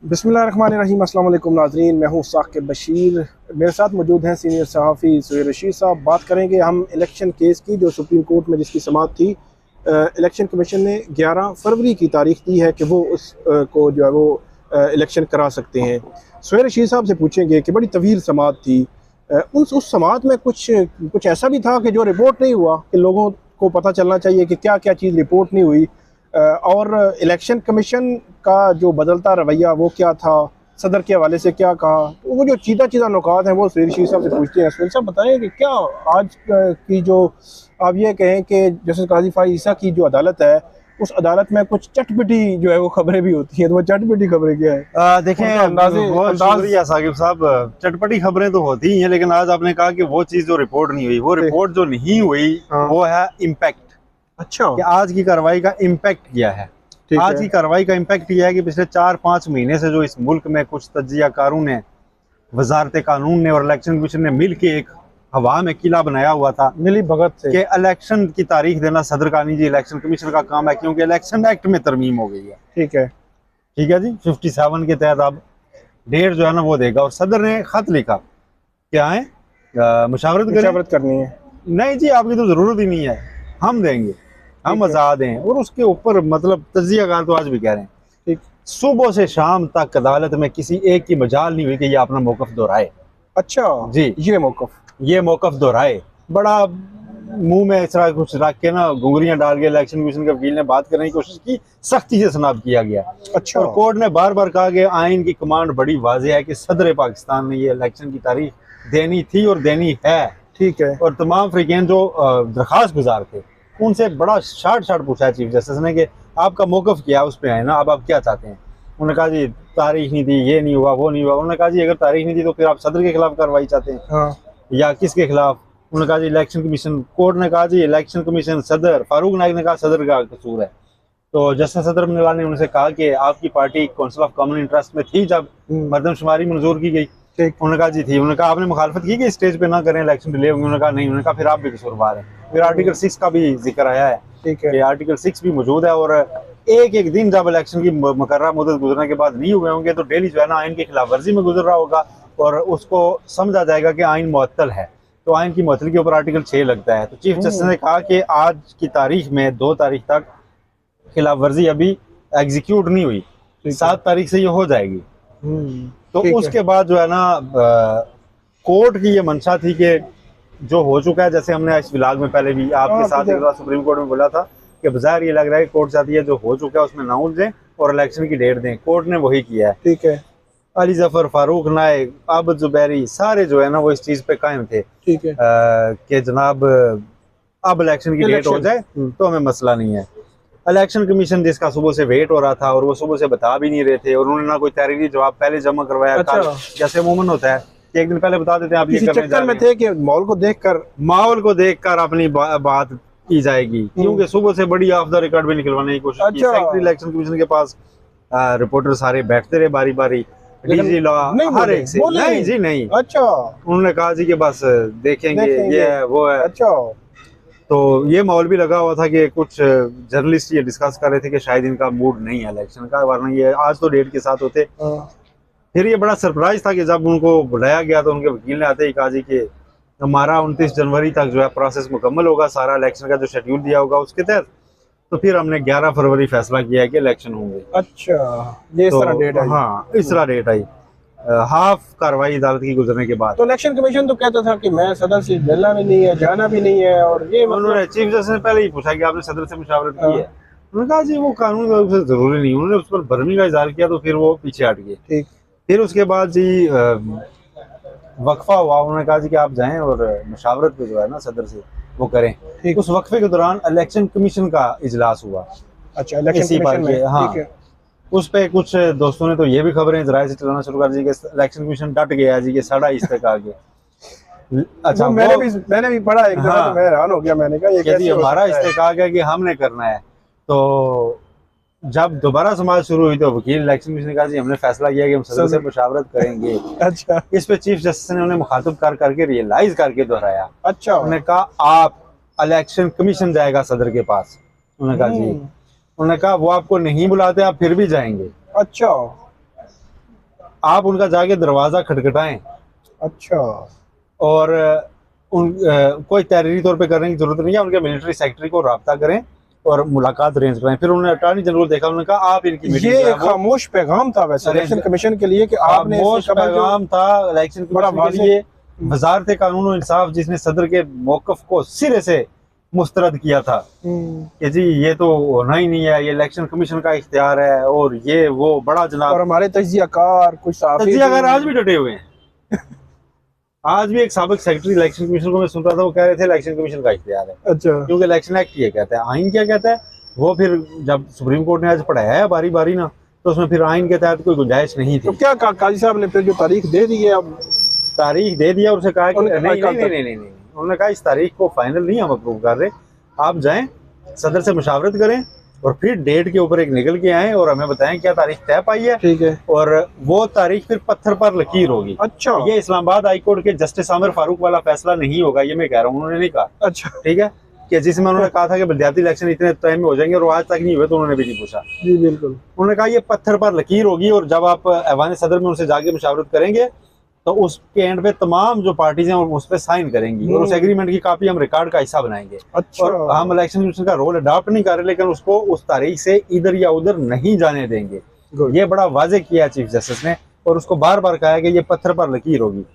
बिस्मिल्लाहिर्रहमानिर्रहीम। अस्सलाम वालेकुम नाज़रीन, मैं हूँ साकिब बशीर। मेरे साथ मौजूद हैं सीनियर सहाफ़ी सुहेल रशीद साहब। बात करेंगे हम इलेक्शन केस की जो सुप्रीम कोर्ट में जिसकी समाअत थी। इलेक्शन कमीशन ने 11 फरवरी की तारीख दी है कि वो उस को जो है वो इलेक्शन करा सकते हैं। सुहेल रशीद साहब से पूछेंगे कि बड़ी तवील समाअत थी, उस समाअत में कुछ ऐसा भी था कि जो रिपोर्ट नहीं हुआ, कि लोगों को पता चलना चाहिए कि क्या क्या चीज़ रिपोर्ट नहीं हुई, और इलेक्शन कमीशन का जो बदलता रवैया वो क्या था, सदर के हवाले से क्या कहा, तो वो जो चीज़ा चीज़ा नुकात हैं वो सुहेल रशीद साहब से पूछते हैं। सुहेल साहब बताएं कि क्या आज की जो आप ये कहें कि जस्टिस काजी फाइज ईसा की जो अदालत है, उस अदालत में कुछ चटपटी जो है वो खबरें भी होती हैं, तो वो चटपटी खबरें क्या है? देखें, बहुत शुक्रिया साकिब साहब। चटपटी खबरें तो होती ही हैं, लेकिन आज आपने कहा कि वो चीज जो रिपोर्ट नहीं हुई, वो रिपोर्ट जो नहीं हुई वो है इम्पैक्ट। अच्छा, कि आज की कार्रवाई का इम्पैक्ट क्या है। आज की कार्रवाई का इम्पैक्ट यह है कि पिछले 4-5 महीने से जो इस मुल्क में कुछ तज्जिया कारों ने, वजारत कानून ने और इलेक्शन कमीशन ने मिल के एक हवा में किला बनाया हुआ था मिली भगत से कि इलेक्शन की तारीख देना सदर का नहीं जी, इलेक्शन कमीशन का काम है, क्योंकि इलेक्शन एक्ट में तरमीम हो गई है। ठीक है जी, 57 के तहत अब डेट जो है ना वो देगा। और सदर ने खत लिखा कि आए मुशावरत करनी है। नहीं जी, आपकी तो जरूरत ही नहीं है, हम देंगे, हम आजाद हैं। और उसके ऊपर मतलब तज्जियाकार तो आज भी कह रहे हैं, ठीक, सुबह से शाम तक अदालत में किसी एक की मजाल नहीं हुई कि ये अपना मौकफ दोहराए। अच्छा जी, ये मौकफ दोहराए। बड़ा मुंह में इस तरह कुछ रख के ना घुंघरियां डाल के इलेक्शन कमीशन के वकील ने बात करने की कोशिश की, सख्ती से सनाब किया गया। अच्छा, और कोर्ट ने बार बार कहा कि आइन की कमांड बड़ी वाज़ेह है कि सदर पाकिस्तान ने ये इलेक्शन की तारीख देनी थी और देनी है। ठीक है। और तमाम फ्रीकेन जो दरखास्त गुजार थे उनसे बड़ा शार्ट पूछा है चीफ जस्टिस ने कि आपका मौकफ क्या है, उस पर है ना, अब आप क्या चाहते हैं। उन्होंने कहा जी तारीख नहीं दी, ये नहीं हुआ, वो नहीं हुआ। उन्होंने कहा जी अगर तारीख नहीं दी तो फिर आप सदर के खिलाफ कार्रवाई चाहते हैं, हाँ, या किसके खिलाफ। उन्होंने कहा जी इलेक्शन कमीशन। कोर्ट ने कहा जी इलेक्शन कमीशन सदर, फारूक नाइक ने कहा सदर का कसूर है। तो जस्टिस सदर ने उनसे कहा कि आपकी party council of common interest में थी जब मरदमशुमारी मंजूर की गई। उन्होंने कहा जी थी। उन्होंने कहा आपने मुखालफत की कि स्टेज पे ना करें, इलेक्शन डिले होंगे। उन्होंने कहा नहीं। उन्होंने कहा फिर आप भी कसूरवार हैं। फिर आर्टिकल 6 का भी जिक्र आया है, कि आर्टिकल 6 भी मौजूद है। और एक दिन जब इलेक्शन की मुकर्रर मुद्दत गुजरने के बाद नहीं हुए होंगे तो डेली जो है ना आइन की खिलाफ वर्जी में गुजर रहा होगा और उसको समझा जाएगा कि आइन मुअत्तल है। तो आइन की मुअत्तली के ऊपर आर्टिकल 6 लगता है। तो चीफ जस्टिस ने कहा कि आज की तारीख में 2 तारीख तक खिलाफ वर्जी अभी एग्जीक्यूट नहीं हुई, 7 तारीख से ये हो जाएगी। तो उसके बाद जो है ना कोर्ट की ये मंशा थी कि जो हो चुका है, जैसे हमने इस व्लॉग में पहले भी आपके साथ एक बार सुप्रीम कोर्ट में बोला था कि बाजार ये लग रहा है कोर्ट चाहती है जो हो चुका है उसमें ना उलझें और इलेक्शन की डेट दें। कोर्ट ने वही किया है। ठीक है। अली जफर, फारूक नाइक, आबिद जुबैरी सारे जो है ना वो इस चीज पे कायम थे। ठीक है कि जनाब अब इलेक्शन की डेट हो जाए तो हमें मसला नहीं है। इलेक्शन कमीशन जिसका सुबह से वेट हो रहा था और वो सुबह से बता भी नहीं रहे थे, और उन्होंने ना कोई तहरीरी जवाब पहले जमा करवाया। अच्छा। जैसे अमूमन होता है कि एक दिन पहले बता देते हैं आप ये करने जा रहे हैं। थे कि माहौल को देखकर अपनी बात की जाएगी, क्योंकि सुबह से बड़ी ऑफ द रिकॉर्ड भी निकलवाने की कोशिश की। सेक्रेटरी इलेक्शन कमीशन के पास रिपोर्टर सारे बैठते रहे बारी बारी, डीजी लॉ हर एक से। नहीं जी नहीं। अच्छा, उन्होंने कहा जी कि बस देखेंगे ये है वो है। अच्छा, तो ये माहौल भी लगा हुआ था कि कुछ जर्नलिस्ट ये डिस्कस कर रहे थे कि शायद इनका मूड नहीं है इलेक्शन का, वरना ये आज तो डेट के साथ होते। फिर ये बड़ा सरप्राइज था कि जब उनको बुलाया गया तो उनके वकील ने आते ही कहा जी कि हमारा 29 जनवरी तक जो है प्रोसेस मुकम्मल होगा, सारा इलेक्शन का जो शेड्यूल दिया होगा उसके तहत। तो फिर हमने 11 फरवरी फैसला किया है कि इलेक्शन होंगे। अच्छा, ये इस तरह डेट आई। हाँ, इस तरह डेट आई हाफ कार्रवाई अदालत की गुजरने के बाद। तो इलेक्शन कमीशन तो कहता था कि मैं सदर से मिलना भी नहीं है, जाना भी नहीं है, और ये उन्होंने चीफ जस्टिस ने पहले ही पूछा कि आपने सदर से मुशावरत की है। उन्होंने कहा जी वो कानून रूप से जरूरी नहीं। उन्होंने उस पर भरमी का इजहार किया तो फिर वो पीछे हट गए। ठीक। फिर उसके बाद जी वक्फा हुआ। उन्होंने कहा जी कि आप जाएं और मुशावरत पे जो है ना सदर से वो करें। उस वक्फे के दौरान इलेक्शन कमीशन का इजलास हुआ। अच्छा, इलेक्शन कमीशन में। हाँ, उस पे कुछ दोस्तों ने तो ये भी खबरें जराये से चलाना शुरू कर दी कि इलेक्शन कमीशन डट गया जी कि साड़ा इस्तेकाल के। अच्छा, मैंने भी पढ़ा एक दफा, तो मैं हैरान हो गया। मैंने कहा ये कैसे हमारा इस्तेकाल है कि हमने करना है। तो जब दोबारा समाज शुरू हुई तो वकील इलेक्शन कमीशन ने कहा जी हमने फैसला किया कि हम सदर से मुशावरत करेंगे। अच्छा। इस पे चीफ जस्टिस ने उन्हें मुखातिब करके रियलाइज करके दोहराया। अच्छा। उन्होंने कहा आप इलेक्शन कमीशन जाएगा सदर के पास। उन्होंने कहा जी, उन्होंने कहा वो आपको नहीं बुलाते, आप फिर भी जाएंगे। अच्छा। आप उनका जाके दरवाजा खटखटाएं अच्छा। और कोई तहरीरी तौर पे करने की जरूरत नहीं है, उनके मिलिट्री सेक्रेटरी को राब्ता करें और मुलाकात अरेंज कराएं। फिर उन्होंने अटॉर्नी जनरल देखा, उन्होंने कहा आप इनकी मीटिंग ये एक खामोश पैगाम था वैसे इलेक्शन कमीशन के लिए कि आपने खामोश पैगाम था इलेक्शन कमीशन के लिए। वजारत कानून और इंसाफ जिसने सदर के मौकफ को सिरे से मुस्तरद किया था कि जी ये तो होना ही नहीं है, ये इलेक्शन कमीशन का इख्तियार है और ये वो बड़ा जनाब। और हमारे तज्जियाकार कुछ तज्जियाकार आज भी डटे हुए हैं। आज भी एक साबिक सेक्रेटरी इलेक्शन कमीशन को मैं सुन रहा था, वो कह रहे थे इलेक्शन कमीशन का इख्तियार है। अच्छा। क्योंकि इलेक्शन एक्ट ये कहता है, आइन क्या कहता है वो फिर जब सुप्रीम कोर्ट ने आज पढ़ाया है बारी बारी ना, तो उसमें फिर आइन के तहत कोई गुंजाइश नहीं थी। तो क्या काजी साहब ने फिर जो तारीख दे दी है, अब तारीख दे दिया और उसे कहा कि नहीं, उन्होंने कहा इस तारीख को फाइनल नहीं हम अप्रूव कर रहे, आप जाएं सदर से मुशावरत करें और फिर डेट के ऊपर एक निकल के आए और हमें बताएं क्या तारीख तय पाई है। ठीक है। और वो तारीख फिर पत्थर पर लकीर होगी। अच्छा। ये इस्लामाबाद हाई कोर्ट के जस्टिस आमिर फारूक वाला फैसला नहीं होगा, ये मैं कह रहा हूँ, उन्होंने नहीं कहा। अच्छा। ठीक है, कि जिसमें उन्होंने कहा था कि बलदियाती इलेक्शन इतने टाइम में हो जाएंगे और आज तक नहीं हुए, तो उन्होंने भी नहीं पूछा। जी बिल्कुल। उन्होंने कहा ये पत्थर पर लकीर होगी और जब आप ऐवान सदर में उनसे जाके मुशावरत करेंगे तो उसके एंड पे तमाम जो पार्टीज हैं उस पर साइन करेंगी और उस एग्रीमेंट की कॉपी हम रिकॉर्ड का हिस्सा बनाएंगे। अच्छा। और हम इलेक्शन कमीशन का रोल अडॉप्ट नहीं कर रहे, लेकिन उसको उस तारीख से इधर या उधर नहीं जाने देंगे। ये बड़ा वाजे किया चीफ जस्टिस ने और उसको बार बार कहा कि ये पत्थर पर लकीर होगी।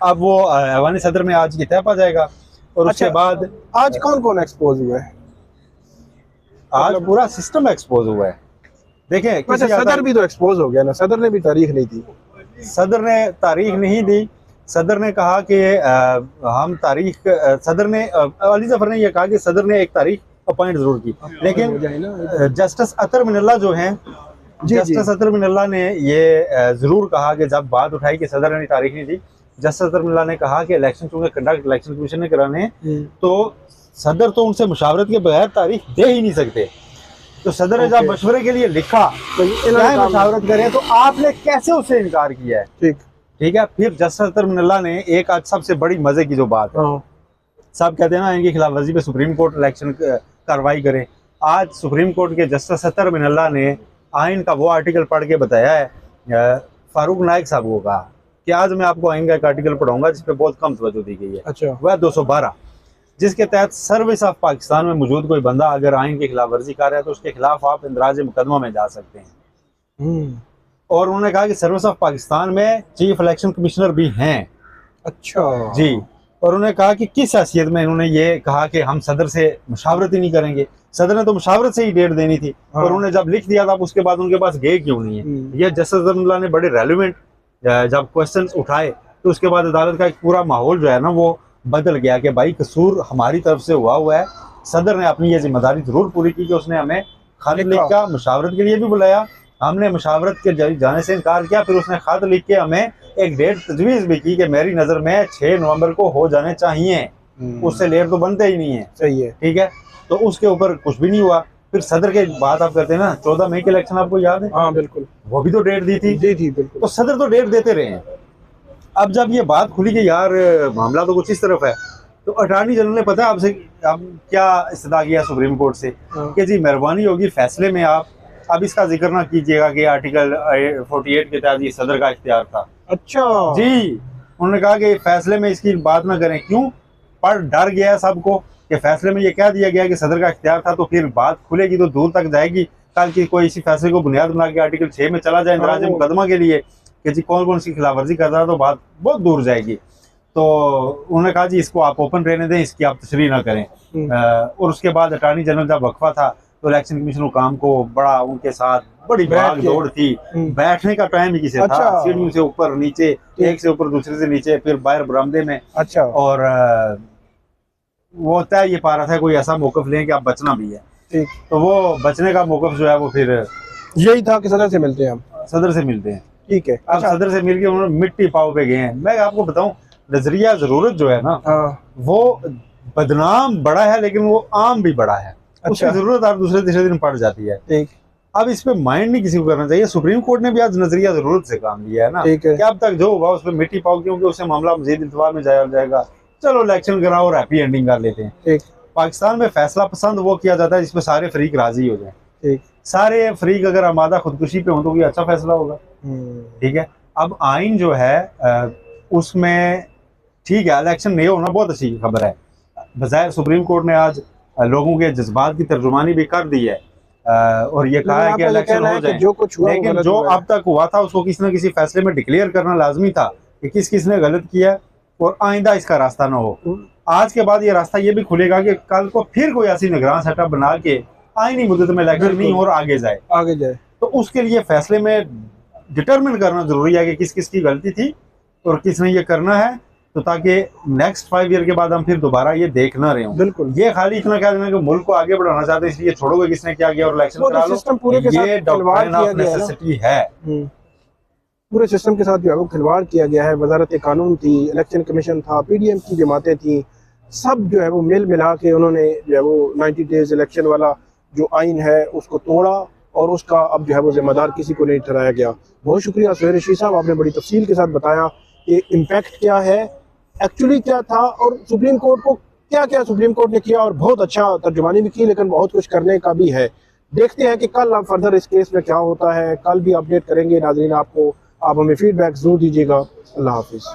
अब वो ऐवान सदर में आज की तय पा जाएगा और उसके बाद आज कौन कौन एक्सपोज हुआ है? आज पूरा सिस्टम एक्सपोज हुआ है। देखें सदर भी तो एक्सपोज हो गया ना, सदर ने भी तारीख नहीं दी। सदर ने तारीख नहीं दी। सदर ने कहा कि हम तारीख, सदर ने अली जफर ने यह कहा कि सदर ने एक तारीख अपॉइंट जरूर की, लेकिन जस्टिस अतर मिनल्ला जो हैं, जस्टिस अतर मिनल्ला ने ये जरूर कहा कि जब बात उठाई कि सदर ने तारीख नहीं दी, जस्टिस अतर मिनल्ला ने कहा कि इलेक्शन चूंकि कंडक्ट इलेक्शन कमीशन ने कराने तो सदर तो उनसे मुशावरत के बगैर तारीख दे ही नहीं सकते। तो सदर ने जब मशवरे के लिए लिखा तो मुशावरत करें, तो आपने कैसे उससे इनकार किया है? ठीक है। फिर जस्टिस अतर मिनल्ला ने एक आज सबसे बड़ी मजे की जो बात है, सब कहते हैं ना इनकी खिलाफ वर्जी पे सुप्रीम कोर्ट इलेक्शन कार्रवाई करे। आज सुप्रीम कोर्ट के जस्टिस अतर मिनल्ला ने आइन का वो आर्टिकल पढ़ के बताया है, फारूक नाइक साहब को कहा कि आज मैं आपको आइन का एक आर्टिकल पढ़ाऊंगा जिसपे बहुत कम तवज्जो दी गई है। अच्छा। वह 212, जिसके तहत सर्विस ऑफ पाकिस्तान में मौजूद कोई बंदा अगर आइन की खिलाफ वर्जी कर रहा है तो उसके खिलाफ आप इंदराज मुकदमा में जा सकते हैं। और उन्होंने कहा कि सर्विस ऑफ पाकिस्तान में चीफ इलेक्शन कमिश्नर भी हैं। अच्छा जी। और उन्होंने कहा कि किस हैसियत में इन्होंने ये कहा कि हम सदर से मुशावरत ही नहीं करेंगे। सदर ने तो मुशावरत से ही डेट देनी थी और उन्होंने जब लिख दिया था उसके बाद उनके पास गए क्यों नहीं है। यह जस्टिस अब्दुल्ला ने बड़े रेलिवेंट जब क्वेश्चन उठाए तो उसके बाद अदालत का एक पूरा माहौल जो है ना वो बदल गया कि भाई कसूर हमारी तरफ से हुआ है। सदर ने अपनी ये जिम्मेदारी जरूर पूरी की कि उसने हमें खत लिख का मुशावरत के लिए भी बुलाया, हमने मुशावरत के जाने से इनकार किया, फिर उसने खत लिख के हमें एक डेट तजवीज़ भी की कि मेरी नज़र में 6 नवंबर को हो जाने चाहिए, उससे लेट तो बनते ही नहीं है। सही है। ठीक है। तो उसके ऊपर कुछ भी नहीं हुआ। फिर सदर के बात आप करते हैं ना, 14 मई के इलेक्शन आपको याद है? हाँ बिल्कुल, वो भी तो डेट दी थी। जी बिल्कुल। तो सदर तो डेट देते रहे हैं। अब जब ये बात खुली कि यार मामला तो कुछ इस तरफ है, तो अटॉर्नी जनरल ने पता आपसे अब क्या इस्तदा किया सुप्रीम कोर्ट से कि जी मेहरबानी होगी फैसले में आप अब इसका जिक्र ना कीजिएगा कि आर्टिकल 48 के तहत ये सदर का इख्तियार था। अच्छा जी। उन्होंने कहा कि फैसले में इसकी बात ना करें। क्यों? पर डर गया सबको कि फैसले में ये कह दिया गया कि सदर का इख्तियार था, तो फिर बात खुलेगी तो दूर तक जाएगी। कल की कोई इसी फैसले को बुनियाद बना के आर्टिकल 6 में चला जाए इंदराज मुकदमा के लिए कि जी कौन कौन सी खिलाफवर्जी कर रहा है, तो बात बहुत दूर जाएगी। तो उन्होंने कहा जी इसको आप ओपन रहने दें, इसकी आप तशरीह ना करें। और उसके बाद अटॉर्नी जनरल जब वक्फा था तो इलेक्शन कमीशन काम को बड़ा उनके साथ बड़ी भाग दौड़ थी। बैठने का टाइम ही किसे था, सीढ़ियों से ऊपर नीचे, एक से ऊपर दूसरे से नीचे, फिर बाहर बरामदे में। अच्छा। और वो तय ये पा रहा था कोई ऐसा मौकफ लें कि आप बचना भी है। ठीक। तो वो बचने का मौकफ जो है वो फिर यही था कि सदर से मिलते हैं, हम सदर से मिलते हैं। ठीक है। अब सदर से मिलके उन्होंने मिट्टी पाव पे गए हैं। मैं आपको बताऊं, नजरिया जरूरत जो है ना वो बदनाम बड़ा है लेकिन वो आम भी बड़ा है। उसकी जरूरत आप दूसरे तीसरे दिन पड़ जाती है। ठीक। अब इस पे माइंड नहीं किसी को करना चाहिए। सुप्रीम कोर्ट ने भी आज नजरिया जरूरत से काम लिया है ना कि अब तक जो हुआ उस पर मिट्टी पाओ, क्योंकि उससे मामला मजीद इंतवा में जाएगा। चलो इलेक्शन कराओ और हैप्पी एंडिंग कर लेते हैं। ठीक। पाकिस्तान में फैसला पसंद वो किया जाता है जिसमें सारे फरीक राजी हो जाए। ठीक। सारे फरीक अगर आमादा खुदकुशी पे हो तो कोई अच्छा फैसला होगा। ठीक है। अब आइन जो है उसमें ठीक है, इलेक्शन नहीं होना बहुत अच्छी खबर है। बज़ाहिर सुप्रीम कोर्ट ने आज लोगों के जज्बात की तर्जुमानी भी कर दी है और ये कहा है कि इलेक्शन हो जाए, जो कुछ हुआ लेकिन जो अब तक हुआ था उसको किसी न किसी फैसले में डिक्लेयर करना लाजमी था कि किस किसने गलत किया और आइंदा इसका रास्ता ना हो। आज के बाद ये रास्ता ये भी खुलेगा कि कल को फिर कोई ऐसी निगरान सेटअप बना के आईनी मुद्दत में इलेक्शन नहीं और आगे जाए, तो उसके लिए फैसले में डिटरमिन करना जरूरी है कि किस किस की गलती थी और किसने ये करना है, तो ताकि नेक्स्ट 5 ईयर के बाद हम फिर दोबारा ये देख ना रहे हों। बिल्कुल, ये खाली इतना कह देना कि मुल्क को आगे बढ़ाना चाहते हैं इसलिए छोड़ोगे किसने क्या किया और इलेक्शन करा लो, ये डॉक्ट्रिन ऑफ नेसेसिटी है। पूरे सिस्टम के साथ जो है वो खिलवाड़ किया गया है। वजारत कानून थी, इलेक्शन कमीशन था, PDM की जमातें थी, सब जो है वो मिल मिला के उन्होंने जो है वो 90 डेज इलेक्शन वाला जो आइन है उसको तोड़ा और उसका अब जो है वो जिम्मेदार किसी को नहीं ठहराया गया। बहुत शुक्रिया सुहेर रशीद साहब, आपने बड़ी तफसील के साथ बताया कि इम्पैक्ट क्या है, एक्चुअली क्या था और सुप्रीम कोर्ट को क्या क्या सुप्रीम कोर्ट ने किया, और बहुत अच्छा तर्जुमानी भी की, लेकिन बहुत कुछ करने का भी है। देखते हैं कि कल अब फर्दर इस केस में क्या होता है, कल भी अपडेट करेंगे नाज़रीन आपको। आप हमें फीडबैक जरूर दीजिएगा। अल्लाह हाफिज़।